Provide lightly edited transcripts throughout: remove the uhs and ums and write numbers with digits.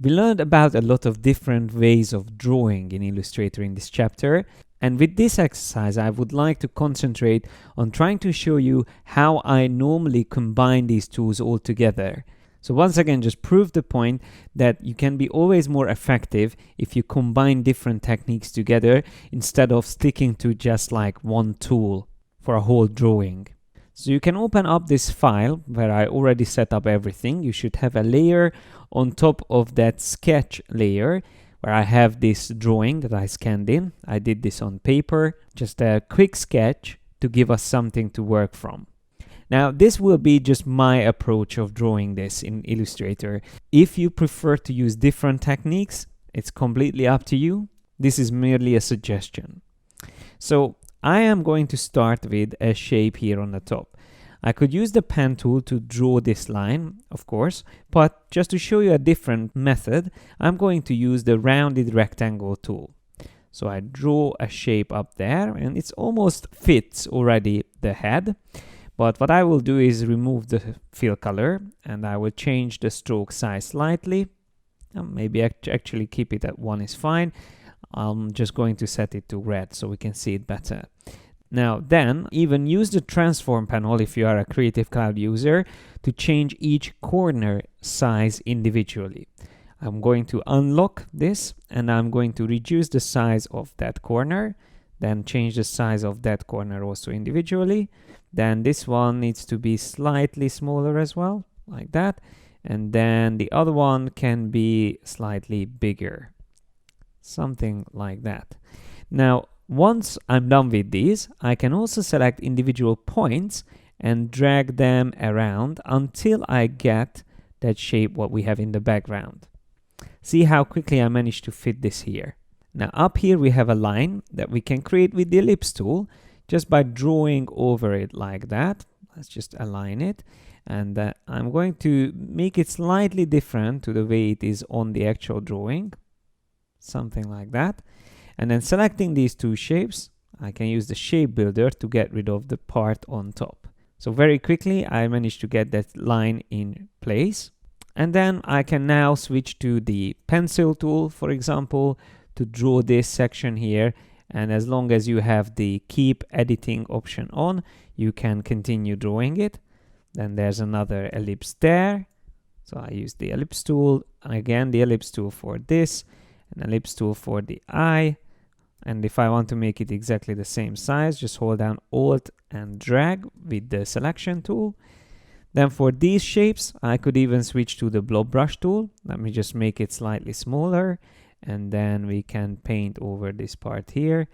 We learned about a lot of different ways of drawing in Illustrator in this chapter, and with this exercise I would like to concentrate on trying to show you how I normally combine these tools all together. So once again, just prove the point that you can be always more effective if you combine different techniques together instead of sticking to just like one tool for a whole drawing. So you can open up this file where I already set up everything. You should have a layer on top of that sketch layer where I have this drawing that I scanned in. I did this on paper, just a quick sketch to give us something to work from. Now this will be just my approach of drawing this in Illustrator. If you prefer to use different techniques, it's completely up to you. This is merely a suggestion. So I am going to start with a shape here on the top. I could use the pen tool to draw this line, of course, but just to show you a different method, I'm going to use the rounded rectangle tool. So I draw a shape up there, and it's almost fits already the head. But what I will do is remove the fill color, and I will change the stroke size slightly. Maybe actually keep it at 1 is fine. I'm just going to set it to red so we can see it better. Now then, even use the transform panel if you are a Creative Cloud user to change each corner size individually. I'm going to unlock this, and I'm going to reduce the size of that corner, then change the size of that corner also individually. Then this one needs to be slightly smaller as well, like that. And then the other one can be slightly bigger. Something like that. Now, once I'm done with these, I can also select individual points and drag them around until I get that shape what we have in the background. See how quickly I managed to fit this here. Now up here we have a line that we can create with the ellipse tool just by drawing over it like that. Let's just align it. And I'm going to make it slightly different to the way it is on the actual drawing. Something like that. And then selecting these two shapes, I can use the shape builder to get rid of the part on top. So very quickly I managed to get that line in place. And then I can now switch to the pencil tool, for example, to draw this section here. And as long as you have the keep editing option on, you can continue drawing it. Then there's another ellipse there. So I use the ellipse tool, again the ellipse tool for this, an ellipse tool for the eye. And if I want to make it exactly the same size, just hold down Alt and drag with the selection tool. Then for these shapes, I could even switch to the blob brush tool. Let me just make it slightly smaller, and then we can paint over this part here.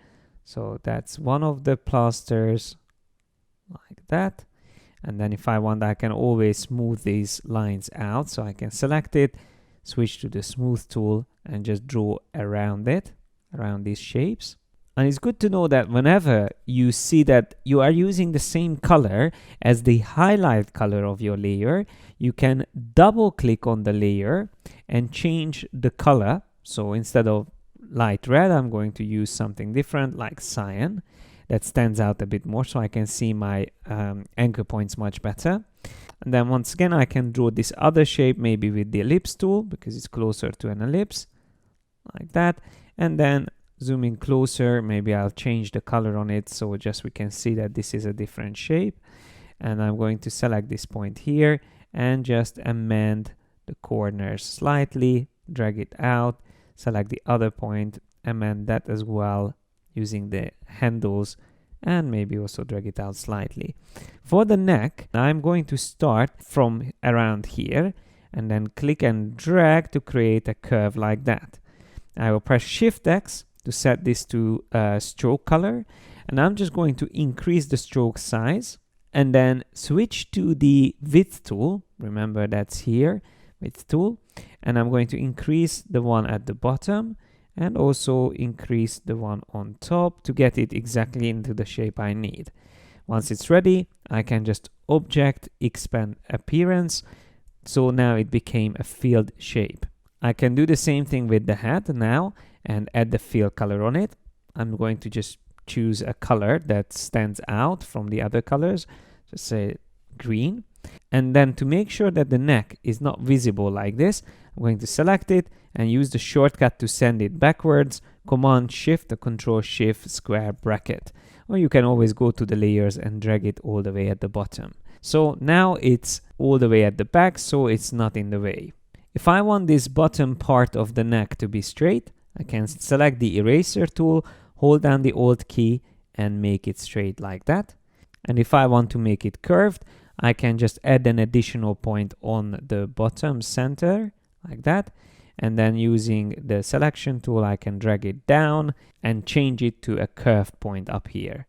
So that's one of the plasters, like that. And then if I want, I can always smooth these lines out. So I can select it, switch to the smooth tool, and just draw around it, around these shapes. And it's good to know that whenever you see that you are using the same color as the highlight color of your layer, you can double click on the layer and change the color. So instead of light red, I'm going to use something different like cyan that stands out a bit more so I can see my anchor points much better. And then once again, I can draw this other shape maybe with the ellipse tool because it's closer to an ellipse, like that. And then zooming closer, maybe I'll change the color on it so just we can see that this is a different shape. And I'm going to select this point here and just amend the corners slightly, drag it out, select the other point, amend that as well using the handles, and maybe also drag it out slightly. For the neck, I'm going to start from around here and then click and drag to create a curve like that. I will press Shift X to set this to stroke color, and I'm just going to increase the stroke size and then switch to the width tool. Remember that's here, width tool, and I'm going to increase the one at the bottom and also increase the one on top to get it exactly into the shape I need. Once it's ready, I can just object expand appearance. So now it became a filled shape. I can do the same thing with the head now and add the fill color on it. I'm going to just choose a color that stands out from the other colors. Just say green. And then to make sure that the neck is not visible like this, I'm going to select it and use the shortcut to send it backwards, Command Shift or Control Shift square bracket. Or you can always go to the layers and drag it all the way at the bottom. So now it's all the way at the back, so it's not in the way. If I want this bottom part of the neck to be straight, I can select the eraser tool, hold down the Alt key and make it straight like that. And if I want to make it curved, I can just add an additional point on the bottom center like that. And then using the selection tool, I can drag it down and change it to a curved point up here.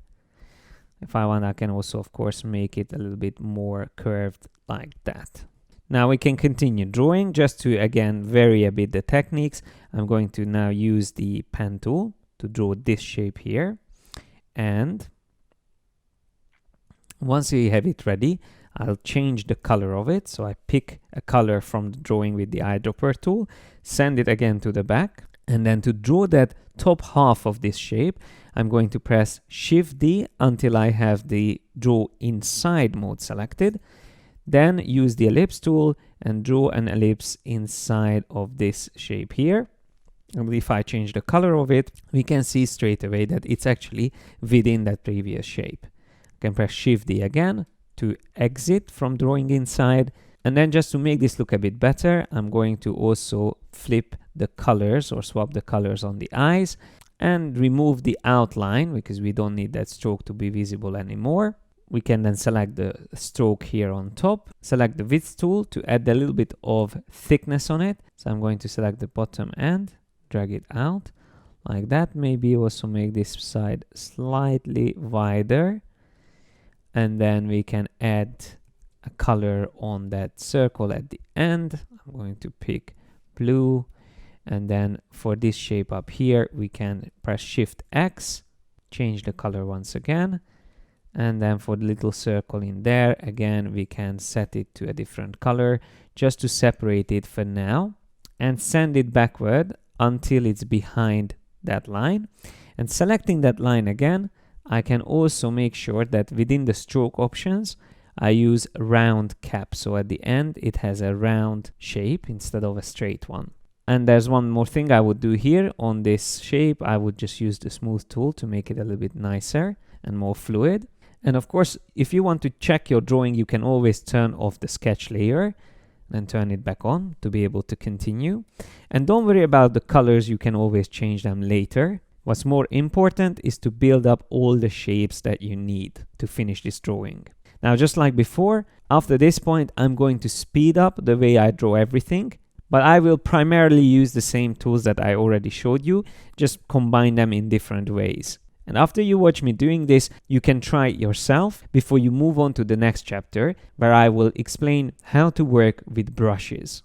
If I want, I can also, of course, make it a little bit more curved like that. Now we can continue drawing. Just to, again, vary a bit the techniques, I'm going to now use the pen tool to draw this shape here. And once we have it ready, I'll change the color of it. So I pick a color from the drawing with the eyedropper tool, send it again to the back. And then to draw that top half of this shape, I'm going to press Shift D until I have the Draw Inside mode selected. Then use the ellipse tool and draw an ellipse inside of this shape here. And if I change the color of it, we can see straight away that it's actually within that previous shape. I can press Shift D again to exit from drawing inside. And then just to make this look a bit better, I'm going to also flip the colors or swap the colors on the eyes and remove the outline because we don't need that stroke to be visible anymore. We can then select the stroke here on top, select the width tool to add a little bit of thickness on it. So I'm going to select the bottom end, drag it out like that. Maybe also make this side slightly wider. And then we can add a color on that circle at the end. I'm going to pick blue. And then for this shape up here, we can press Shift X, change the color once again. And then for the little circle in there, again, we can set it to a different color just to separate it for now and send it backward until it's behind that line. And selecting that line again, I can also make sure that within the stroke options, I use round cap. So at the end, it has a round shape instead of a straight one. And there's one more thing I would do here on this shape. I would just use the smooth tool to make it a little bit nicer and more fluid. And of course, if you want to check your drawing, you can always turn off the sketch layer and turn it back on to be able to continue. And don't worry about the colors, you can always change them later. What's more important is to build up all the shapes that you need to finish this drawing. Now, just like before, after this point, I'm going to speed up the way I draw everything, but I will primarily use the same tools that I already showed you, just combine them in different ways. And after you watch me doing this, you can try it yourself before you move on to the next chapter, where I will explain how to work with brushes.